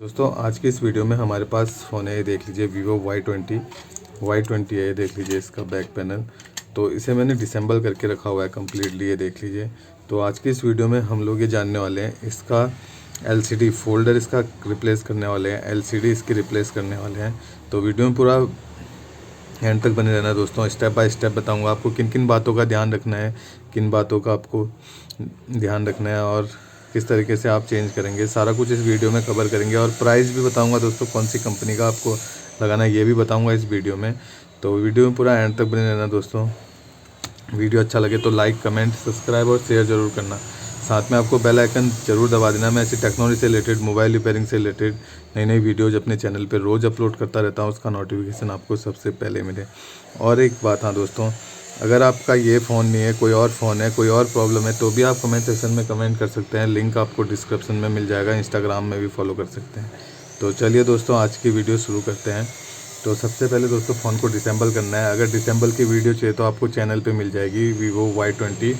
दोस्तों आज की इस वीडियो में हमारे पास फ़ोन है, ये देख लीजिए Vivo Y20 है। ये देख लीजिए इसका बैक पैनल। तो इसे मैंने डिसेंबल करके रखा हुआ है कम्प्लीटली, ये देख लीजिए। तो आज की इस वीडियो में हम लोग ये जानने वाले हैं इसका LCD फोल्डर इसका रिप्लेस करने वाले हैं, LCD इसकी रिप्लेस करने वाले हैं। तो वीडियो में पूरा एंड तक बने रहना दोस्तों। स्टेप बाय स्टेप बताऊँगा आपको किन किन बातों का ध्यान रखना है, किन बातों का आपको ध्यान रखना है और किस तरीके से आप चेंज करेंगे, सारा कुछ इस वीडियो में कवर करेंगे। और प्राइस भी बताऊंगा दोस्तों, कौन सी कंपनी का आपको लगाना है ये भी बताऊंगा इस वीडियो में। तो वीडियो में पूरा एंड तक बने रहना दोस्तों। वीडियो अच्छा लगे तो लाइक, कमेंट, सब्सक्राइब और शेयर ज़रूर करना। साथ में आपको बेल आइकन ज़रूर दबा देना। मैं ऐसी टेक्नोलॉजी से रिलेटेड, मोबाइल रिपेयरिंग से रिलेटेड नई नई वीडियोज़ अपने चैनल पर रोज़ अपलोड करता रहता हूँ, उसका नोटिफिकेशन आपको सबसे पहले मिले। और एक बात, हाँ दोस्तों, अगर आपका ये फ़ोन नहीं है, कोई और फ़ोन है, कोई और प्रॉब्लम है, तो भी आप कमेंट सेक्शन में कमेंट कर सकते हैं। लिंक आपको डिस्क्रिप्शन में मिल जाएगा, इंस्टाग्राम में भी फॉलो कर सकते हैं। तो चलिए दोस्तों आज की वीडियो शुरू करते हैं। तो सबसे पहले दोस्तों फ़ोन को डिसेंबल करना है। अगर डिसेंबल की वीडियो चाहिए तो आपको चैनल पे मिल जाएगी Vivo Y20।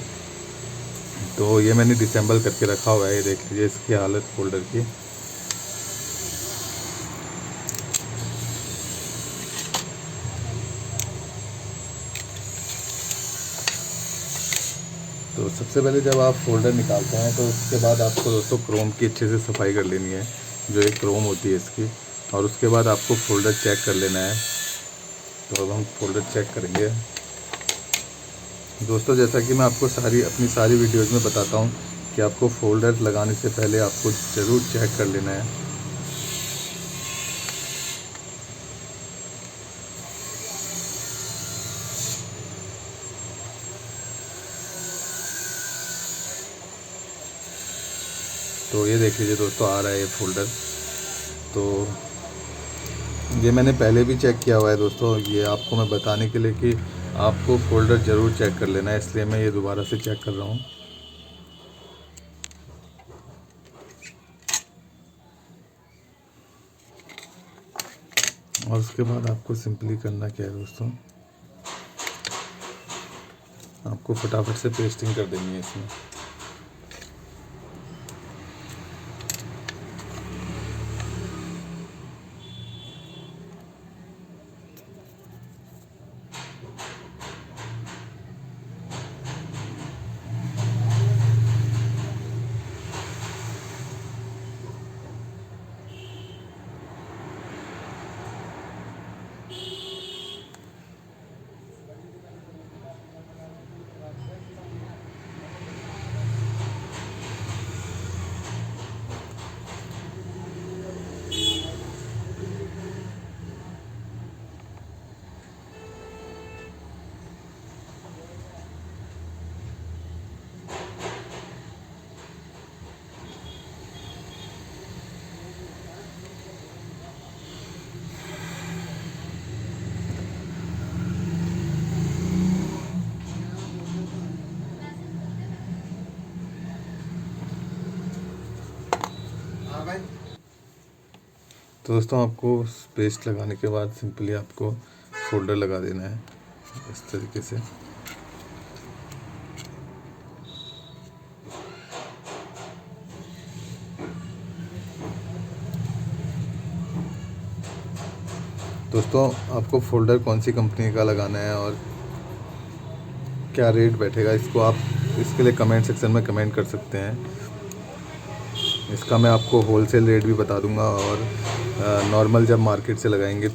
तो ये मैंने डिसेंबल करके रखा हुआ है, ये देख लीजिए इसकी हालत फोल्डर की। तो सबसे पहले जब आप फोल्डर निकालते हैं तो उसके बाद आपको दोस्तों क्रोम की अच्छे से सफाई कर लेनी है, जो एक क्रोम होती है इसकी। और उसके बाद आपको फोल्डर चेक कर लेना है। तो अब हम फोल्डर चेक करेंगे दोस्तों। जैसा कि मैं आपको अपनी सारी वीडियोज़ में बताता हूँ कि आपको फोल्डर लगाने से पहले आपको ज़रूर चेक कर लेना है। तो ये देख लीजिए दोस्तों, आ रहा है ये फोल्डर। तो ये मैंने पहले भी चेक किया हुआ है दोस्तों, ये आपको मैं बताने के लिए कि आपको फोल्डर ज़रूर चेक कर लेना है, इसलिए मैं ये दोबारा से चेक कर रहा हूँ। और उसके बाद आपको सिंपली करना क्या है दोस्तों, आपको फटाफट से पेस्टिंग कर देनी है इसमें। तो दोस्तों आपको पेस्ट लगाने के बाद सिंपली आपको फोल्डर लगा देना है इस तरीके से। दोस्तों आपको फोल्डर कौन सी कंपनी का लगाना है और क्या रेट बैठेगा, इसको आप इसके लिए कमेंट सेक्शन में कमेंट कर सकते हैं। इसका मैं आपको होलसेल रेट भी बता दूंगा और नॉर्मल जब मार्केट से लगाएंगे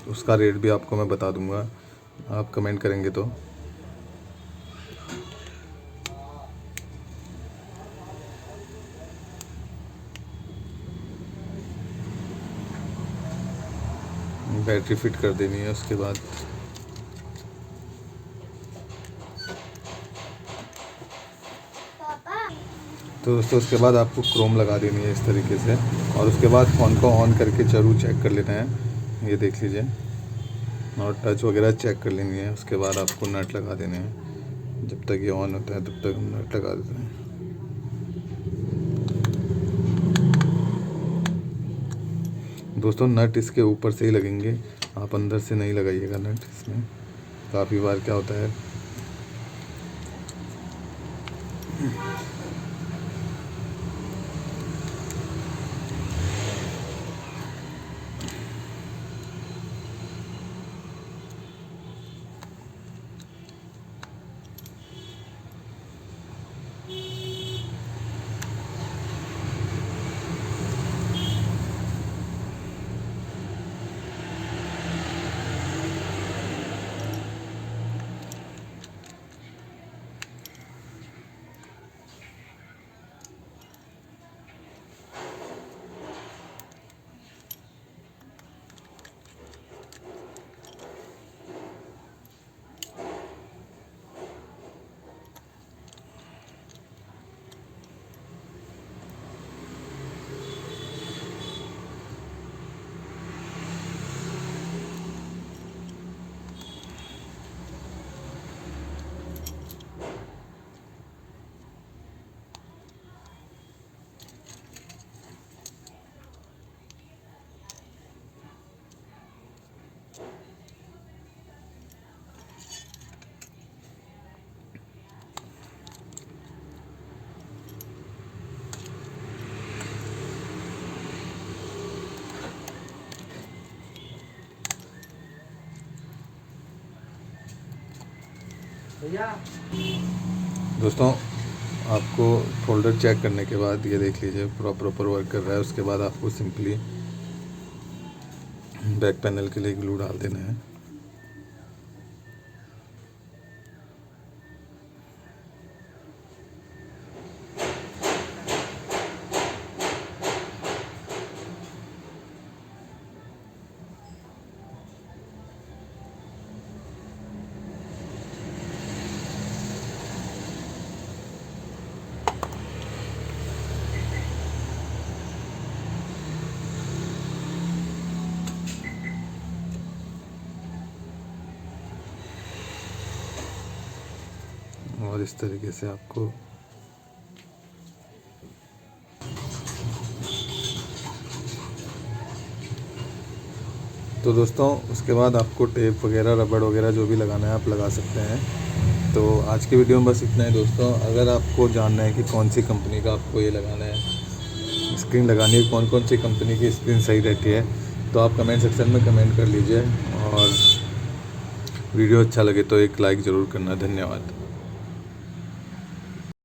उसका रेट भी आपको मैं बता दूंगा, आप कमेंट करेंगे तो। बैटरी फिट कर देनी है उसके बाद। तो दोस्तों उसके बाद आपको क्रोम लगा देनी है इस तरीके से। और उसके बाद फ़ोन को ऑन करके ज़रूर चेक कर लेना है, ये देख लीजिए। और टच वगैरह चेक कर लेनी है। उसके बाद आपको नट लगा देने हैं। जब तक ये ऑन होता है तब तक हम नट लगा देते हैं। दोस्तों नट इसके ऊपर से ही लगेंगे, आप अंदर से नहीं लगाइएगा नट इसमें। काफ़ी बार क्या होता है दोस्तों आपको फोल्डर चेक करने के बाद ये देख लीजिए पूरा प्रॉपर वर्क कर रहा है। उसके बाद आपको सिंपली बैक पैनल के लिए ग्लू डाल देना है। और इस तरीके से आपको तो दोस्तों उसके बाद आपको टेप वगैरह रबड़ वगैरह जो भी लगाना है आप लगा सकते हैं। तो आज की वीडियो में बस इतना ही दोस्तों। अगर आपको जानना है कि कौन सी कंपनी का आपको ये लगाना है, स्क्रीन लगानी है, कौन कौन सी कंपनी की स्क्रीन सही रहती है, तो आप कमेंट सेक्शन में कमेंट कर लीजिए। और वीडियो अच्छा लगे तो एक लाइक ज़रूर करना। धन्यवाद।